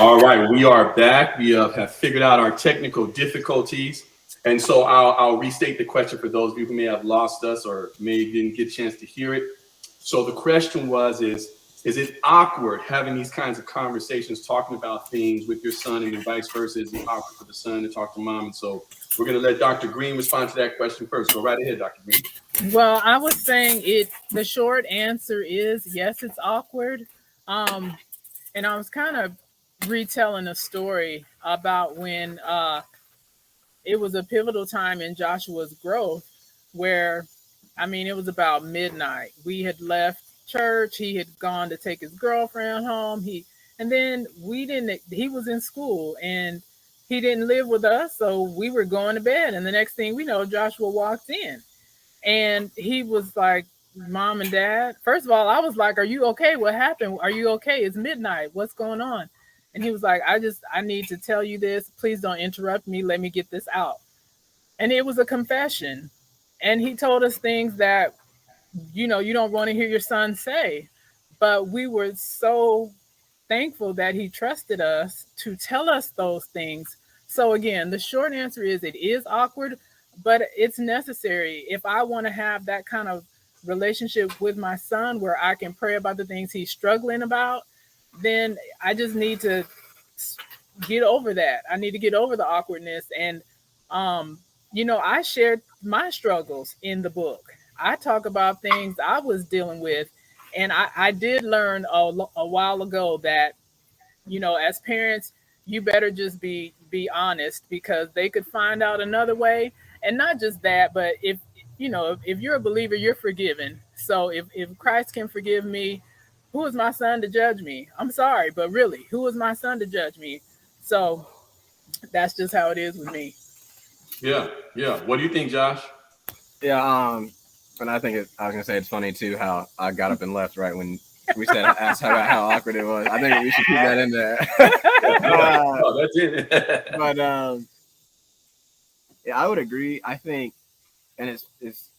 All right, we are back. We have figured out our technical difficulties. And so I'll restate the question for those of you who may have lost us or may didn't get a chance to hear it. So the question was, is it awkward having these kinds of conversations, talking about things with your son, and then vice versa? Is it awkward for the son to talk to mom? And so we're going to let Dr. Greene respond to that question first. Go right ahead, Dr. Greene. Well, I was saying the short answer is yes, it's awkward. And I was kind of retelling a story about when it was a pivotal time in Joshua's growth where, I mean, it was about midnight. We had left church. He had gone to take his girlfriend home. And then he was in school and he didn't live with us. So we were going to bed. And the next thing we know, Joshua walked in and he was like, Mom and Dad. First of all, I was like, are you okay? What happened? Are you okay? It's midnight. What's going on? And he was like, I need to tell you this. Please don't interrupt me. Let me get this out. And it was a confession. And he told us things that, you don't want to hear your son say. But we were so thankful that he trusted us to tell us those things. So again, the short answer is it is awkward, but it's necessary. If I want to have that kind of relationship with my son where I can pray about the things he's struggling about, then I just need to get over that. I need to get over the awkwardness. And, I shared my struggles in the book. I talk about things I was dealing with. And I did learn a while ago that, as parents, you better just be honest because they could find out another way. And not just that, but if you're a believer, you're forgiven. So if Christ can forgive me, who is my son to judge me? I'm sorry, but really, who is my son to judge me? So that's just how it is with me. Yeah. What do you think, Josh? Yeah, and I was gonna say it's funny too how I got up and left right when we asked how awkward it was. I think we should keep that in there. That's it. But yeah, I would agree. I think, and it's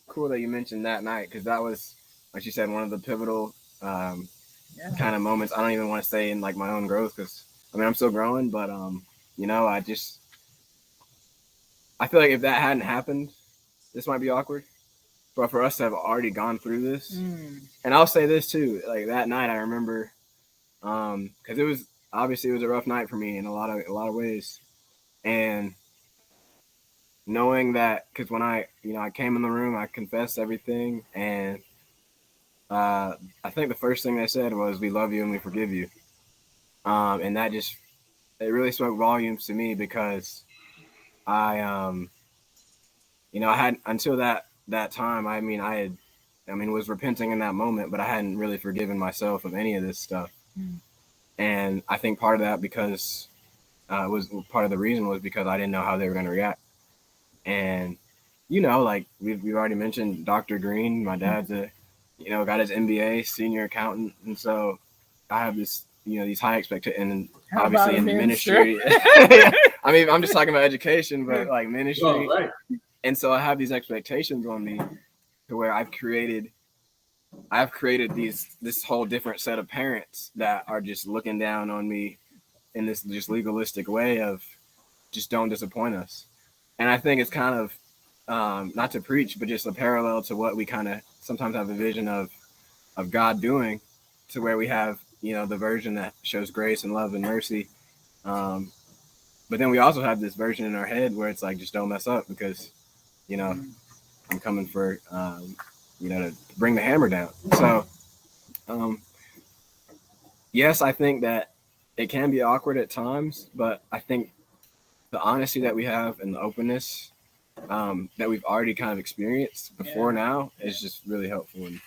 cool that you mentioned that night because that was, like you said, one of the pivotal kind of moments. I don't even want to say in like my own growth because I'm still growing, but I feel like if that hadn't happened, this might be awkward. But for us to have already gone through this, and I'll say this too, like that night I remember, because it was a rough night for me in a lot of ways, and knowing that because when I came in the room, I confessed everything, and I think the first thing they said was, "We love you and we forgive you," and that it really spoke volumes to me because I had until that time, I was repenting in that moment, but I hadn't really forgiven myself of any of this stuff. And I think part of that because part of the reason was because I didn't know how they were going to react. And, like we've already mentioned Dr. Greene, my dad's got his MBA, senior accountant. And so I have this, these high expectations, and obviously in ministry. I'm just talking about education, but like ministry. Oh, right. And so I have these expectations on me to where I've created this whole different set of parents that are just looking down on me in this just legalistic way of just don't disappoint us. And I think it's kind of not to preach, but just a parallel to what we kind of sometimes have a vision of God doing, to where we have, the version that shows grace and love and mercy. But then we also have this version in our head where it's like, just don't mess up because, I'm coming for, to bring the hammer down. So, yes, I think that it can be awkward at times, but I think the honesty that we have and the openness that we've already kind of experienced before now is just really helpful. And